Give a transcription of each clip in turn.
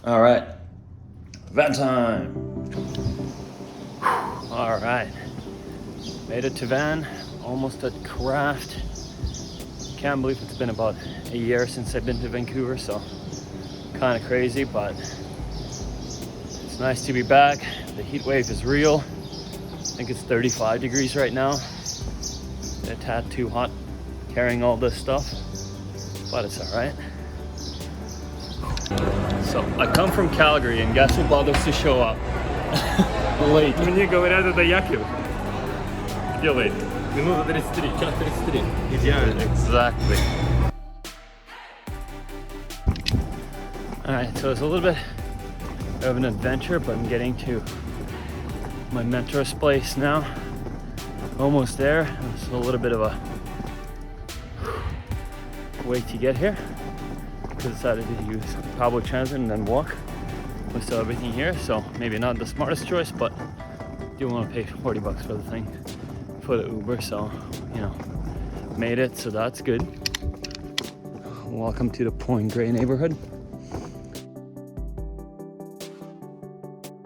All right, van time. All right, made it to van, almost at craft. Can't believe it's been about a year since I've been to Vancouver, so kind of crazy, but it's nice to be back. The heat wave is real. I think it's 35 degrees right now. A tad too hot carrying all this stuff, but it's all right. So I come from Calgary, and guess who bothers to show up? Late. Мне говорят, это Яков. Где late? Минута 33, час 33. Идеально. Exactly. All right, so it's a little bit of an adventure, but I'm getting to my mentor's place now. Almost there. It's a little bit of a wait to get here because I decided to use public transit and then walk. We still have everything here, so maybe not the smartest choice, but do want to pay 40 bucks for the thing, for the Uber, so you know, made it, so that's good. Welcome to the Point Grey neighborhood.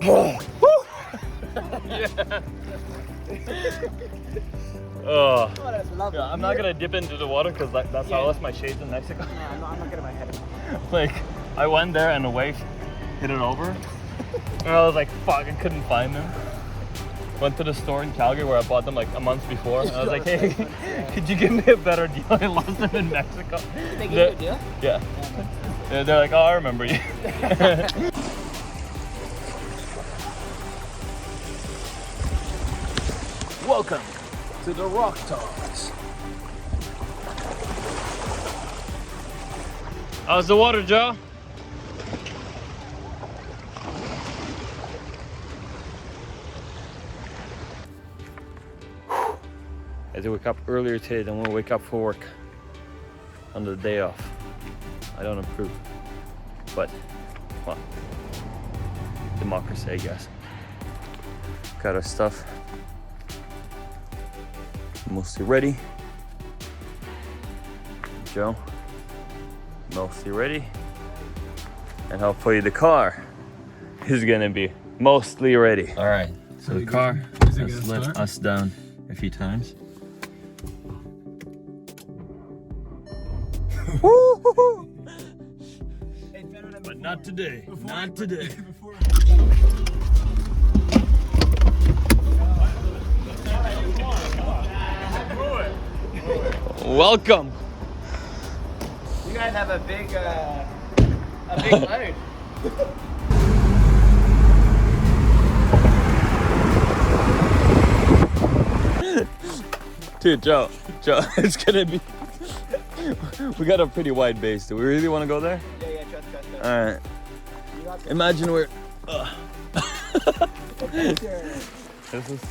Oh, yeah. Oh, that's lovely. yeah, I'm not gonna dip into the water because that's how I left my shades in Mexico. No, I'm not getting my head. Like, I went there and the wave hit it over. And I was like, fuck, I couldn't find them. Went to the store in Calgary where I bought them like a month before. And I was like, hey, could you give me a better deal? I lost them in Mexico. Did they give you a deal? Yeah. They're like, oh, I remember you. Welcome to the Rock Talks. How's the water, Joe? I had to wake up earlier today than we'll wake up for work on the day off. I don't approve, but well, democracy, I guess. Got our stuff mostly ready. Joe, mostly ready. And hopefully the car is gonna be mostly ready. All right, so the car has let us down a few times. But not today, not today. Welcome. You guys have a big load. Dude, Joe, it's gonna be. We got a pretty wide base. Do we really want to go there? Yeah, trust. All right. Imagine we're.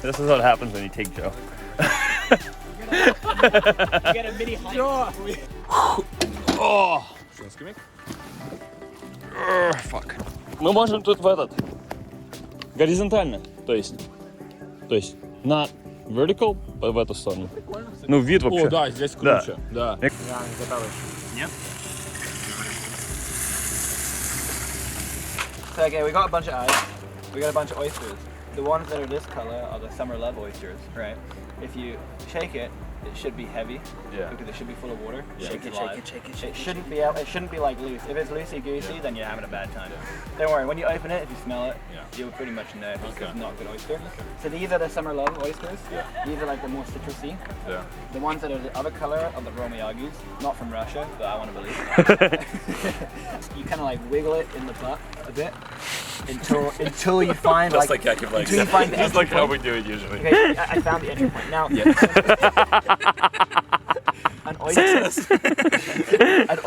This is what happens when you take Joe. You get a mini hike. О! Fuck. Мы можем тут в этот горизонтально, то есть not vertical, в эту сторону. Ну вид вообще. О, да, здесь круче. Да. Нет? So okay, we got a bunch of eyes. We got a bunch of oysters. The ones that are this color are the summer love oysters, right? If you shake it, it should be heavy. Yeah. Because it should be full of water. Yeah. Shake it. It shouldn't be out. It shouldn't be like loose. If it's loosey goosey, then you're having a bad time. Don't worry. When you open it, if you smell it, you'll pretty much know if it's not a good oyster. So these are the summer love oysters. Yeah. These are like the more citrusy. Yeah. The ones that are the other color are the Romayagus, not from Russia, but I want to believe. You kind of like wiggle it in the butt a bit until you find Just like Yakov likes until you find the Just entry like how point. we do it usually. Okay, I found the entry point now. An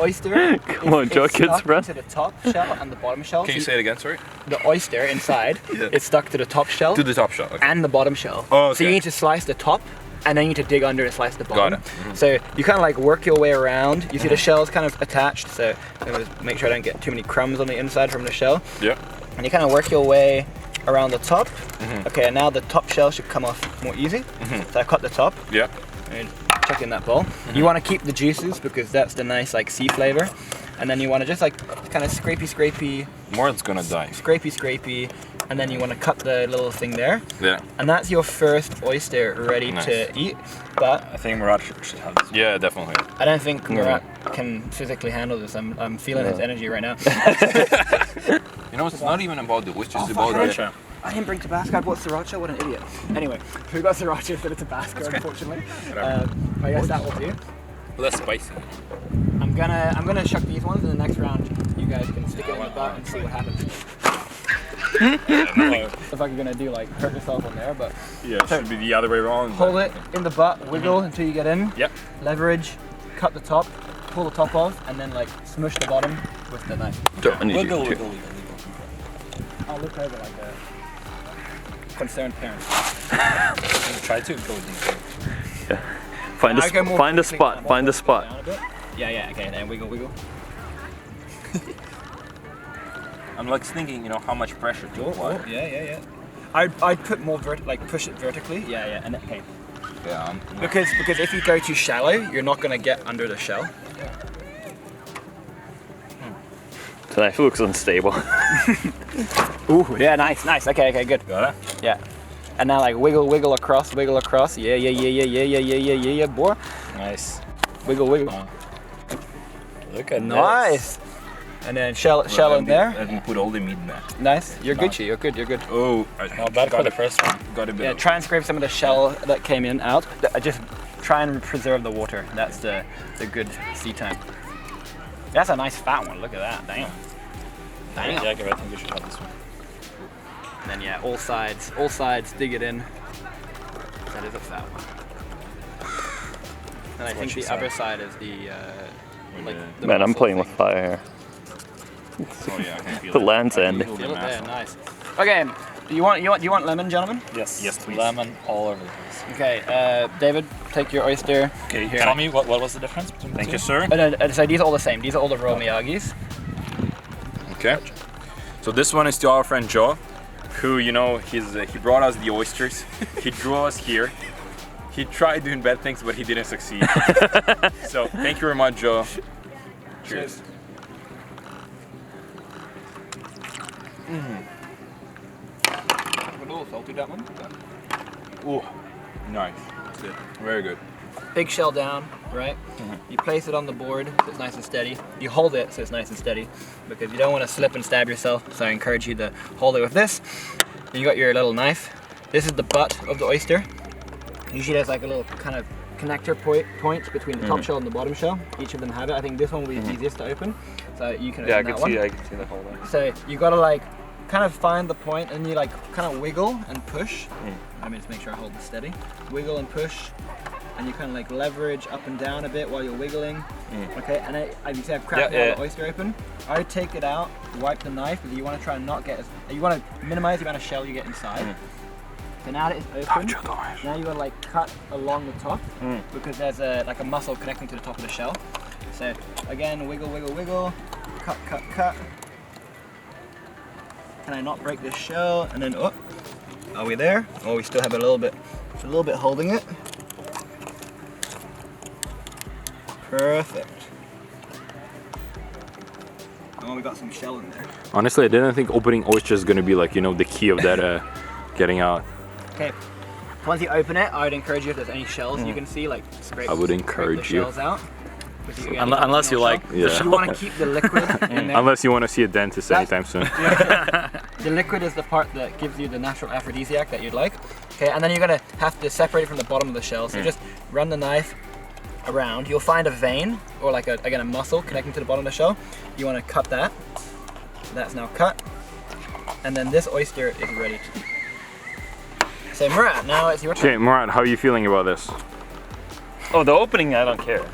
oyster. Come on, Joe, kids, stuck run. to the top shell and the bottom shell. Can you So say it again, sorry? the oyster inside is stuck to the top shell To the top shot. Okay. and the bottom shell. Oh, So you okay. need to slice the top and then you need to dig under and slice the bottom. Got it. Mm-hmm. So you kind of like work your way around. You see the shell's kind of attached, so I'm gonna make sure I don't get too many crumbs on the inside from the shell. Yeah. And you kind of work your way around the top. Mm-hmm. Okay, and now the top shell should come off more easy. So I cut the top Yeah. and chuck in that bowl. You want to keep the juices because that's the nice like sea flavor. and then you want to just like kind of scrapey, Murad's gonna die. scrapey, and then you want to cut the little thing there. Yeah. And that's your first oyster ready to eat. But I think Murat should have this. Yeah, definitely. I don't think Murat can physically handle this. I'm feeling his energy right now. You know, it's not even about the oysters, it's about the... I didn't bring Tabasco. I bought Sriracha. What an idiot. Anyway, we got Sriracha instead of Tabasco, unfortunately. I guess that will do. Well, that's spicy. I'm gonna chuck these ones in the next round. You guys can stick it in the butt and see what happens. If I'm gonna do like hurt yourself on there, but Yeah, it should be the other way around. hold it in the butt, wiggle until you get in. Yep. Leverage, cut the top, pull the top off, and then like smush the bottom with the knife. Wiggle. I'll look over like a concerned parent. Try to go deeper. Find a spot. Find a spot. Down a bit. Yeah. Okay, then wiggle. I'm like thinking, you know, how much pressure to apply. Yeah. I'd put more push it vertically. Yeah, and okay. Yeah. Because if you go too shallow, you're not gonna get under the shell. The knife looks unstable. Ooh, yeah, nice. Okay, good. Got it? Yeah. And now like wiggle across. Yeah, boy. Nice. Wiggle. Look at Nice. And then shell in there. I can put all the meat in there. Nice. You're Gucci. You're good. Oh, not bad for the first one. Got a bit Yeah, of... try and scrape some of the shell that came in out. Just try and preserve the water. That's the good sea time. That's a nice fat one. Look at that. Damn. Yeah, I think you should have this one. And then yeah, all sides, dig it in. That is a fat one. And I think the other side is the the Man, I'm muscle playing thing. with fire. Oh yeah, I can feel The it. land's end. Feel it there, nice. Okay, do you want lemon, gentlemen? Yes, please. Lemon all over the place. Okay, David, take your oyster. Okay, Here. tell me what was the difference between the Thank two? you, sir. So these are all the same. These are all the raw Miyagis. Okay. So this one is to our friend Joe, who, you know, he brought us the oysters. He drew us here. He tried doing bad things, but he didn't succeed. So thank you very much, Joe. Cheers. A little salty, that one. Ooh, nice. That's good. Very good. Big shell down, right? You place it on the board so it's nice and steady. You hold it so it's nice and steady because you don't want to slip and stab yourself. So I encourage you to hold it with this. You got your little knife. This is the butt of the oyster. Usually there's like a little kind of connector point between the top shell and the bottom shell. Each of them have it. I think this one will be the easiest to open. So you can open that one. I can see the whole thing. So you gotta like kind of find the point and you like kind of wiggle and push. Let me just make sure I hold this steady. Wiggle and push. And you kind of like leverage up and down a bit while you're wiggling. Okay, and as you say, I've cracked the oyster open. I would take it out, wipe the knife, because you want to try and not get you want to minimize the amount of shell you get inside. So now that it's open, now you gotta like cut along the top because there's like a muscle connecting to the top of the shell. So again, wiggle, cut. Can I not break this shell? And then are we there? Oh, we still have a little bit holding it. Perfect. Oh, we got some shell in there. Honestly, I didn't think opening oysters is gonna be like, you know, the key of that getting out. Okay. Once you open it, I would encourage you if there's any shells you can see, like scrape. I would encourage the shells out. Unless you like Yeah. You want to keep the liquid in there. Unless you want to see a dentist anytime soon. The liquid is the part that gives you the natural aphrodisiac that you'd like. Okay, and then you're gonna have to separate it from the bottom of the shell. So just run the knife around. You'll find a vein or like a muscle connecting to the bottom of the shell. You want to cut that. That's now cut, and then this oyster is ready to eat. So Murat, now it's your turn. Okay, Murat, how are you feeling about this? Oh, the opening, I don't care.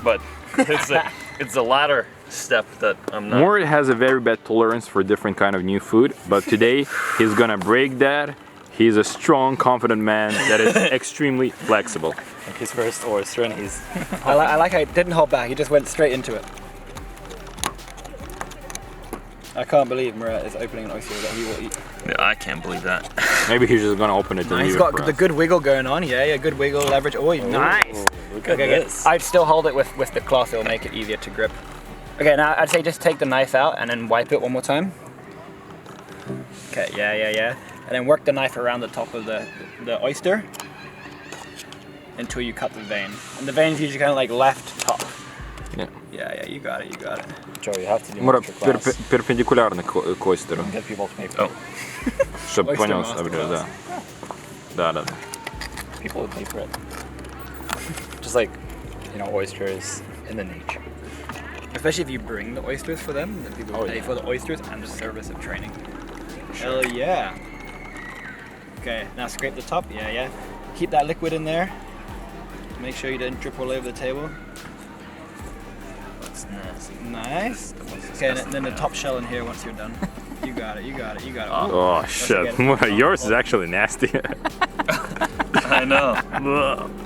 But it's the latter step that I'm not. Murat has a very bad tolerance for different kind of new food, but today he's gonna break that. He's a strong, confident man that is extremely flexible. like his first oyster and he's I like how he didn't hold back. He just went straight into it. I can't believe Murat is opening an oyster that he will eat. Yeah, I can't believe that. Maybe he's just gonna open it and He's leave got it for the us. good wiggle going on. Yeah, good wiggle, leverage. Oh, nice. look at Okay, this. I'd still hold it with the cloth. It'll make it easier to grip. Okay, now I'd say just take the knife out and then wipe it one more time. Okay, yeah. And then work the knife around the top of the oyster until you cut the vein. And the vein's usually kind of like left top. Yeah, you got it. Joe, you have to do Мура, masterclass. перпендикулярно к ойстеру. Get people to pay for it. Чтобы Oyster понял, masterclass. да. People would pay for it. Just like, you know, oysters in the nature. Especially if you bring the oysters for them, then people pay for the oysters and the service of training. Hell yeah. Okay, now scrape the top. Yeah. Keep that liquid in there. Make sure you didn't drip all over the table. That's nasty. Nice. Okay, and then the top shell in here once you're done. You got it. Oh shit, Mura, yours is actually nasty. I know.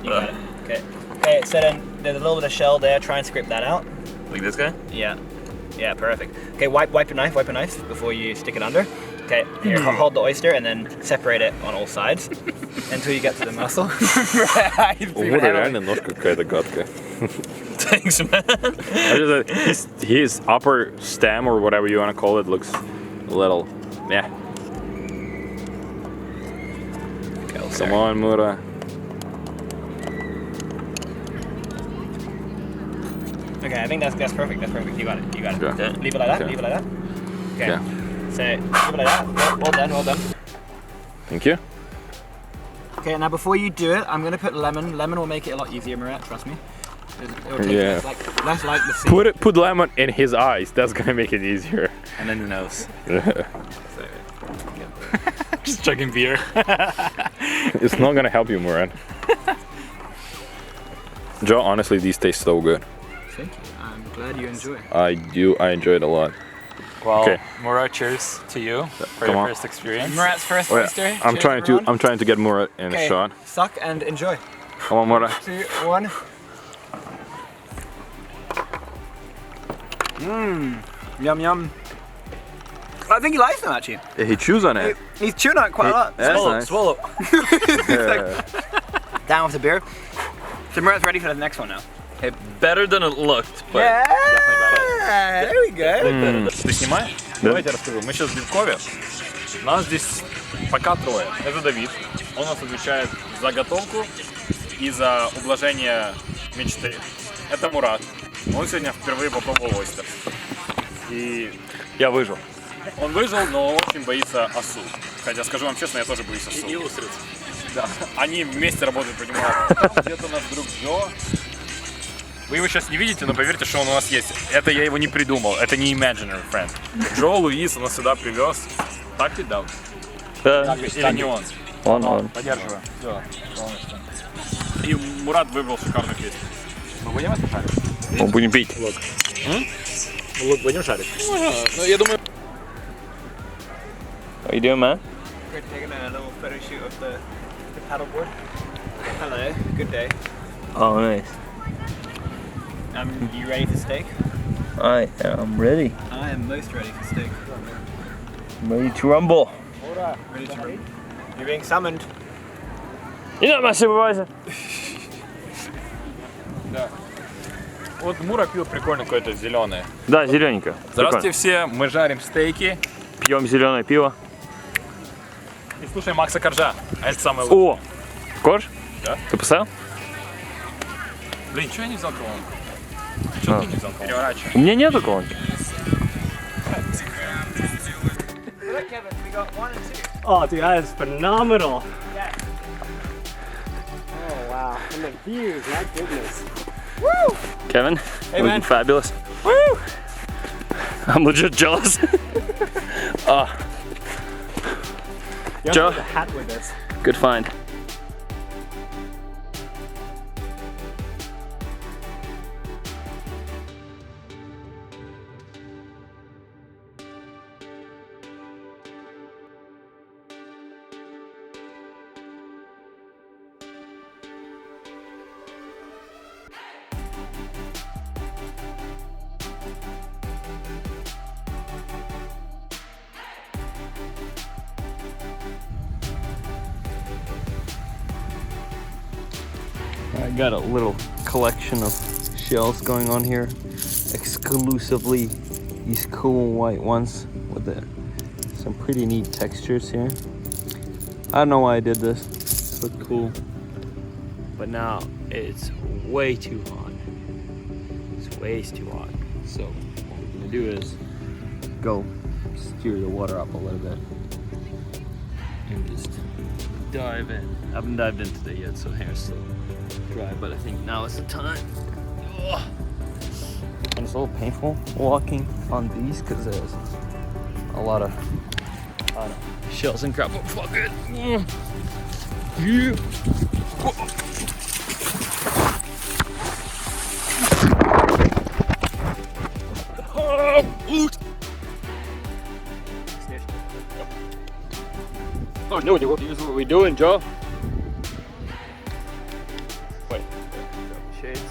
You got it. Okay, so then there's a little bit of shell there. Try and scrape that out. Like this guy? Yeah, perfect. Okay, wipe a knife before you stick it under. Okay, here, hold the oyster and then separate it on all sides until you get to the mussel. У Муры реально нож какая-то гадкая. Thanks, man. His upper stem or whatever you want to call it looks a little, yeah. Come on, Mura. Okay, I think that's perfect. You got it. Okay. Leave it like that. Okay. So leave it like that. Well done. Thank you. Okay, now before you do it, I'm gonna put lemon. Lemon will make it a lot easier, Murat. Trust me. It'll take less like the sea. Put lemon in his eyes. That's gonna make it easier. And then the nose. Just chugging beer. It's not gonna help you, Murat. Joe, honestly, these taste so good. Thank you. I'm glad you enjoy. I enjoy it a lot. Well, Okay. Mura, cheers to you for Come your on. first experience. Murat's first Oh, yeah. oyster. I'm Cheers, trying everyone. to get Murat in a Okay, shot. suck and enjoy. Come on, Murat. 2, 1. Yum. I think he likes them actually. He chews on it. He's chewing on it quite a lot. That's nice. Swallow. Down with the beer. So Murat's ready for the next one now. Hey, better than it looked, but Yeah, definitely there we go. Ты снимаешь? Давайте расскажу. Мы сейчас в Белькове. Нас здесь пока трое. Это Давид. Он нас отвечает за готовку и за ублажение мечты. Это Мурат. Он сегодня впервые попробовал ойстер. И я выжил. он выжил, но очень боится осу. Хотя, скажу вам честно, я тоже боюсь осу. И устриц. Да. Они вместе работают, понимаете. Там где-то наш друг Джо. Вы его сейчас не видите, но поверьте, что он у нас есть. Это я его не придумал, это не imaginary friend. Джо Луис он нас сюда привез. Так ведь, да? Да. Или не он? Он. Поддерживаю. Все, полностью. И Мурат выбрал шикарную песню. Мы будем это шарить? Мы будем пить. Лук будем шарить? Ну, я думаю... What are you doing, man? We're taking a little photo shoot of the paddleboard. Hello, good day. Oh, nice. You ready for steak? I am ready. I am most ready for steak. I'm ready to rumble. Ready to run. You're being summoned. You're not my supervisor. Да. Вот Мура пил прикольно какое-то зеленое. Да, зелененькое. Здравствуйте все, мы жарим стейки Пьем зеленое пиво. и слушаем Макса Коржа. А это самое лучшее. О! Корж? Да. Ты поставил? Блин, что я не взял колонку? Что ты не взял колонку? Переворачивай. У меня нету колонки. Look, Kevin, we got 1 and 2. Oh, dude, that is phenomenal. Yeah. Oh, wow. And the views, my goodness. Kevin, looking man. fabulous. Woo! I'm legit jealous. You Joe? have a hat with this. Good find. I got a little collection of shells going on here. exclusively these cool white ones with some pretty neat textures here. I don't know why I did this. This looked cool. But now it's way too hot. It's way too hot. So what we're gonna do is go steer the water up a little bit and just dive in. I haven't dived in today yet, so hair's still dry, but I think now is the time. Ugh. And it's a little painful walking on these because there's a lot of shells and crap. Oh, fuck it. Yeah. Oh no, here's what we're doing, Joe. Wait. Shades.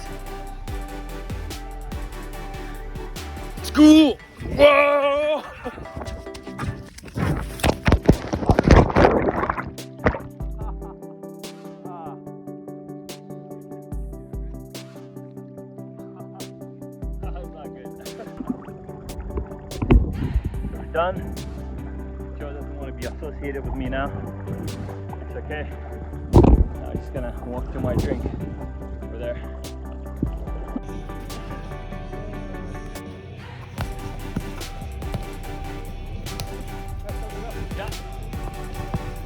School! Whoa! We're done. Joe doesn't want to be associated with me now. It's okay. I'm just gonna walk to my drink over there.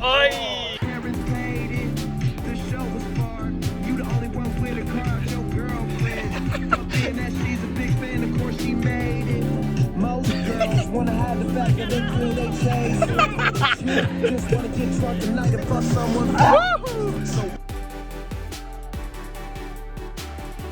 Oi! Parents paid it. The show was far. You the only one with a car, your girlfriend. Being that she's a big fan, of course she made it. Most girls wanna hide the fact that they feel they chase it. Just wanna get drunk tonight and fuck someone.